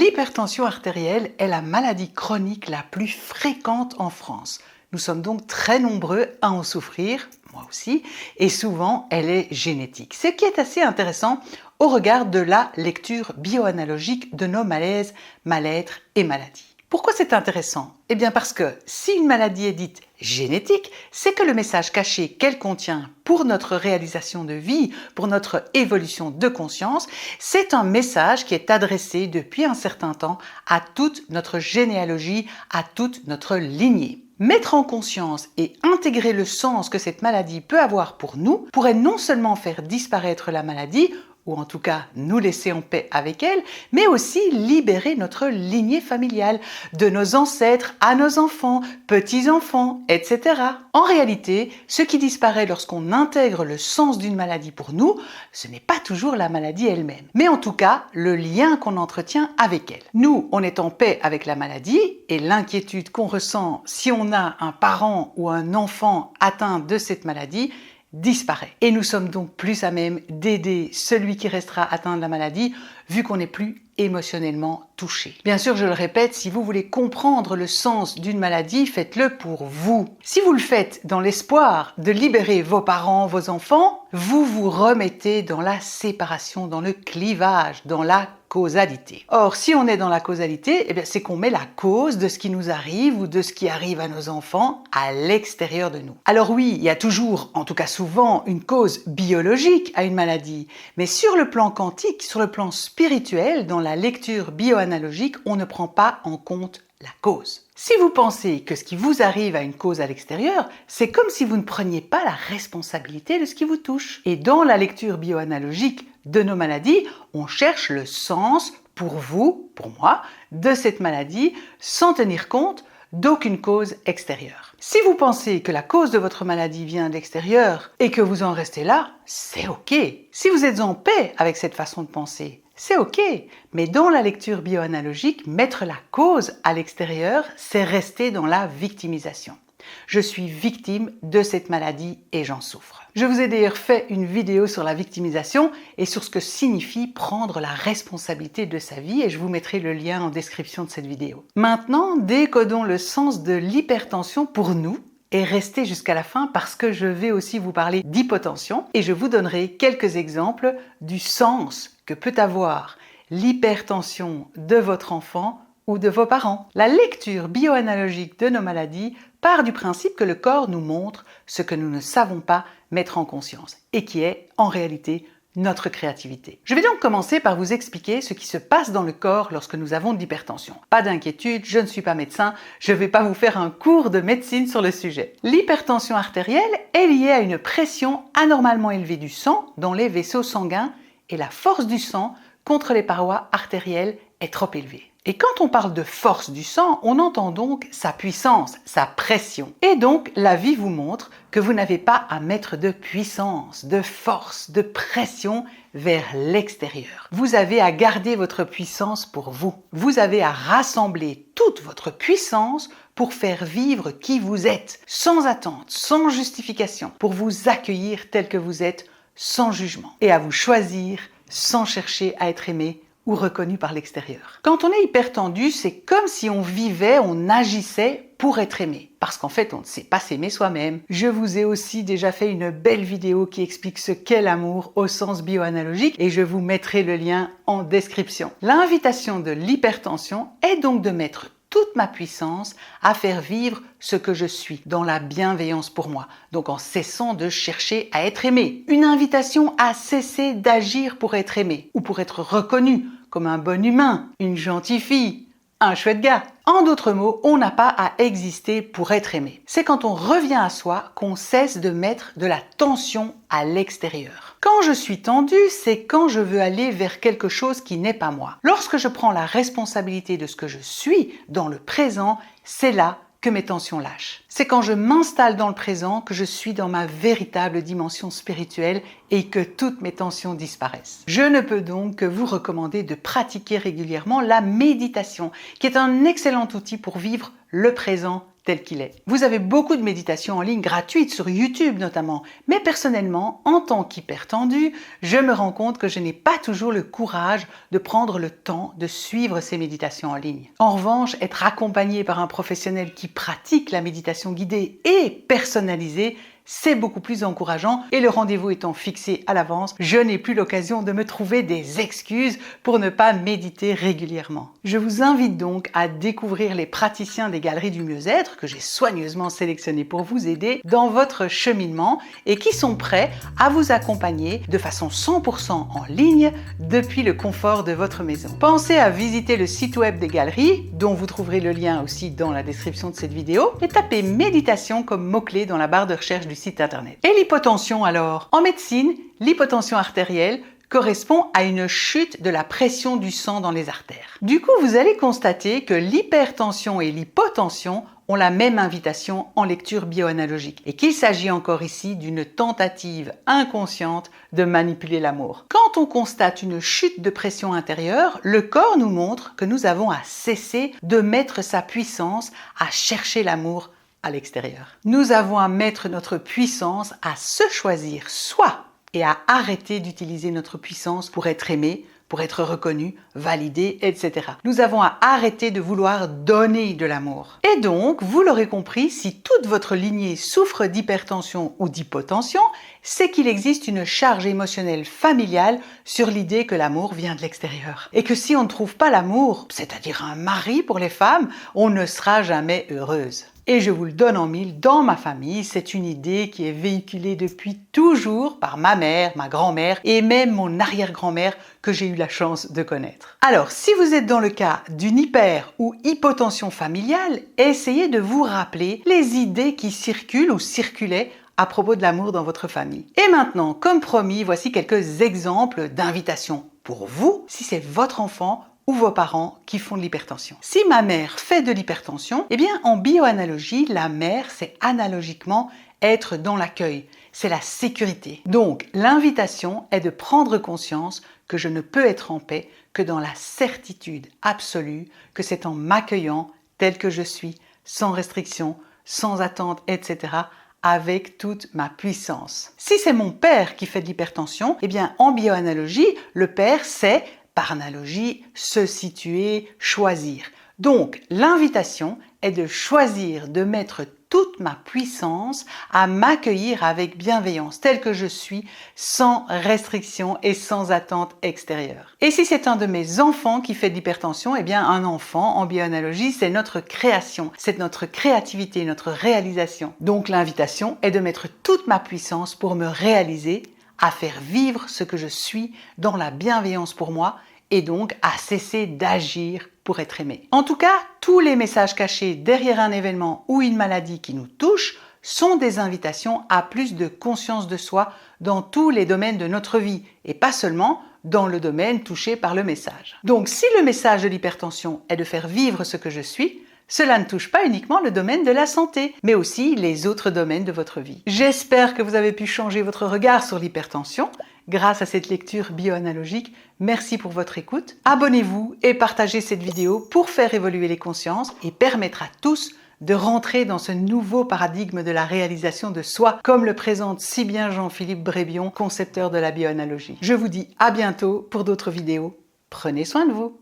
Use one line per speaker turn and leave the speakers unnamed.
L'hypertension artérielle est la maladie chronique la plus fréquente en France. Nous sommes donc très nombreux à en souffrir, moi aussi, et souvent elle est génétique. Ce qui est assez intéressant au regard de la lecture bioanalogique de nos malaises, mal-être et maladies. Pourquoi c'est intéressant? Eh bien parce que si une maladie est dite génétique, c'est que le message caché qu'elle contient pour notre réalisation de vie, pour notre évolution de conscience, c'est un message qui est adressé depuis un certain temps à toute notre généalogie, à toute notre lignée. Mettre en conscience et intégrer le sens que cette maladie peut avoir pour nous pourrait non seulement faire disparaître la maladie, ou en tout cas nous laisser en paix avec elle, mais aussi libérer notre lignée familiale, de nos ancêtres à nos enfants, petits-enfants, etc. En réalité, ce qui disparaît lorsqu'on intègre le sens d'une maladie pour nous, ce n'est pas toujours la maladie elle-même, mais en tout cas le lien qu'on entretient avec elle. Nous, on est en paix avec la maladie et l'inquiétude qu'on ressent si on a un parent ou un enfant atteint de cette maladie disparaît. Et nous sommes donc plus à même d'aider celui qui restera atteint de la maladie, vu qu'on n'est plus émotionnellement touché. Bien sûr, je le répète, si vous voulez comprendre le sens d'une maladie, faites-le pour vous. Si vous le faites dans l'espoir de libérer vos parents, vos enfants, vous vous remettez dans la séparation, dans le clivage, dans la causalité. Or, si on est dans la causalité, c'est qu'on met la cause de ce qui nous arrive ou de ce qui arrive à nos enfants à l'extérieur de nous. Alors oui, il y a toujours, en tout cas souvent, une cause biologique à une maladie, mais sur le plan quantique, sur le plan spirituel, dans la lecture bioanalogique, on ne prend pas en compte la cause. Si vous pensez que ce qui vous arrive a une cause à l'extérieur, c'est comme si vous ne preniez pas la responsabilité de ce qui vous touche. Et dans la lecture bioanalogique de nos maladies, on cherche le sens pour vous, pour moi, de cette maladie sans tenir compte d'aucune cause extérieure. Si vous pensez que la cause de votre maladie vient de l'extérieur et que vous en restez là, c'est ok. Si vous êtes en paix avec cette façon de penser, c'est ok. Mais dans la lecture bioanalogique, mettre la cause à l'extérieur, c'est rester dans la victimisation. Je suis victime de cette maladie et j'en souffre. Je vous ai d'ailleurs fait une vidéo sur la victimisation et sur ce que signifie prendre la responsabilité de sa vie et je vous mettrai le lien en description de cette vidéo. Maintenant, décodons le sens de l'hypertension pour nous et restez jusqu'à la fin parce que je vais aussi vous parler d'hypotension et je vous donnerai quelques exemples du sens que peut avoir l'hypertension de votre enfant ou de vos parents. La lecture bioanalogique de nos maladies part du principe que le corps nous montre ce que nous ne savons pas mettre en conscience et qui est en réalité notre créativité. Je vais donc commencer par vous expliquer ce qui se passe dans le corps lorsque nous avons de l'hypertension. Pas d'inquiétude, je ne suis pas médecin, je ne vais pas vous faire un cours de médecine sur le sujet. L'hypertension artérielle est liée à une pression anormalement élevée du sang dans les vaisseaux sanguins et la force du sang contre les parois artérielles est trop élevée. Et quand on parle de force du sang, on entend donc sa puissance, sa pression. Et donc, la vie vous montre que vous n'avez pas à mettre de puissance, de force, de pression vers l'extérieur. Vous avez à garder votre puissance pour vous. Vous avez à rassembler toute votre puissance pour faire vivre qui vous êtes, sans attente, sans justification, pour vous accueillir tel que vous êtes, sans jugement, et à vous choisir sans chercher à être aimé ou reconnu par l'extérieur. Quand on est hypertendu, c'est comme si on vivait, on agissait pour être aimé. Parce qu'en fait, on ne sait pas s'aimer soi-même. Je vous ai aussi déjà fait une belle vidéo qui explique ce qu'est l'amour au sens bioanalogique et je vous mettrai le lien en description. L'invitation de l'hypertension est donc de mettre toute ma puissance à faire vivre ce que je suis, dans la bienveillance pour moi, donc en cessant de chercher à être aimé. Une invitation à cesser d'agir pour être aimé, ou pour être reconnu comme un bon humain, une gentille fille, un chouette gars. En d'autres mots, on n'a pas à exister pour être aimé. C'est quand on revient à soi qu'on cesse de mettre de la tension à l'extérieur. Quand je suis tendue, c'est quand je veux aller vers quelque chose qui n'est pas moi. Lorsque je prends la responsabilité de ce que je suis dans le présent, c'est là que mes tensions lâchent. C'est quand je m'installe dans le présent que je suis dans ma véritable dimension spirituelle et que toutes mes tensions disparaissent. Je ne peux donc que vous recommander de pratiquer régulièrement la méditation, qui est un excellent outil pour vivre le présent tel qu'il est. Vous avez beaucoup de méditations en ligne gratuites sur YouTube notamment, mais personnellement, en tant qu'hypertendu, je me rends compte que je n'ai pas toujours le courage de prendre le temps de suivre ces méditations en ligne. En revanche, être accompagné par un professionnel qui pratique la méditation guidée et personnalisée, c'est beaucoup plus encourageant et le rendez-vous étant fixé à l'avance, je n'ai plus l'occasion de me trouver des excuses pour ne pas méditer régulièrement. Je vous invite donc à découvrir les praticiens des galeries du mieux-être que j'ai soigneusement sélectionnés pour vous aider dans votre cheminement et qui sont prêts à vous accompagner de façon 100% en ligne depuis le confort de votre maison. Pensez à visiter le site web des galeries, dont vous trouverez le lien aussi dans la description de cette vidéo, et tapez méditation comme mot-clé dans la barre de recherche du site internet. Et l'hypotension alors? En médecine, l'hypotension artérielle correspond à une chute de la pression du sang dans les artères. Du coup, vous allez constater que l'hypertension et l'hypotension ont la même invitation en lecture bioanalogique et qu'il s'agit encore ici d'une tentative inconsciente de manipuler l'amour. Quand on constate une chute de pression intérieure, le corps nous montre que nous avons à cesser de mettre sa puissance à chercher l'amour à l'extérieur. Nous avons à mettre notre puissance à se choisir soi et à arrêter d'utiliser notre puissance pour être aimé, pour être reconnu, validé, etc. Nous avons à arrêter de vouloir donner de l'amour. Et donc, vous l'aurez compris, si toute votre lignée souffre d'hypertension ou d'hypotension, c'est qu'il existe une charge émotionnelle familiale sur l'idée que l'amour vient de l'extérieur. Et que si on ne trouve pas l'amour, c'est-à-dire un mari pour les femmes, on ne sera jamais heureuse. Et je vous le donne en mille, dans ma famille, c'est une idée qui est véhiculée depuis toujours par ma mère, ma grand-mère et même mon arrière-grand-mère que j'ai eu la chance de connaître. Alors, si vous êtes dans le cas d'une hyper ou hypotension familiale, essayez de vous rappeler les idées qui circulent ou circulaient à propos de l'amour dans votre famille. Et maintenant, comme promis, voici quelques exemples d'invitations pour vous, si c'est votre enfant ou vos parents qui font de l'hypertension. Si ma mère fait de l'hypertension, eh bien en bioanalogie, la mère, c'est analogiquement être dans l'accueil, c'est la sécurité. Donc l'invitation est de prendre conscience que je ne peux être en paix que dans la certitude absolue que c'est en m'accueillant tel que je suis, sans restriction, sans attente, etc., avec toute ma puissance. Si c'est mon père qui fait de l'hypertension, eh bien en bioanalogie, le père c'est par analogie, se situer, choisir. Donc, l'invitation est de choisir de mettre toute ma puissance à m'accueillir avec bienveillance, telle que je suis, sans restriction et sans attente extérieure. Et si c'est un de mes enfants qui fait de l'hypertension, eh bien, un enfant, en bioanalogie, c'est notre création, c'est notre créativité, notre réalisation. Donc, l'invitation est de mettre toute ma puissance pour me réaliser, à faire vivre ce que je suis dans la bienveillance pour moi et donc à cesser d'agir pour être aimé. En tout cas, tous les messages cachés derrière un événement ou une maladie qui nous touche sont des invitations à plus de conscience de soi dans tous les domaines de notre vie et pas seulement dans le domaine touché par le message. Donc si le message de l'hypertension est de faire vivre ce que je suis, cela ne touche pas uniquement le domaine de la santé, mais aussi les autres domaines de votre vie. J'espère que vous avez pu changer votre regard sur l'hypertension grâce à cette lecture bioanalogique. Merci pour votre écoute. Abonnez-vous et partagez cette vidéo pour faire évoluer les consciences et permettre à tous de rentrer dans ce nouveau paradigme de la réalisation de soi, comme le présente si bien Jean-Philippe Brébion, concepteur de la bioanalogie. Je vous dis à bientôt pour d'autres vidéos. Prenez soin de vous.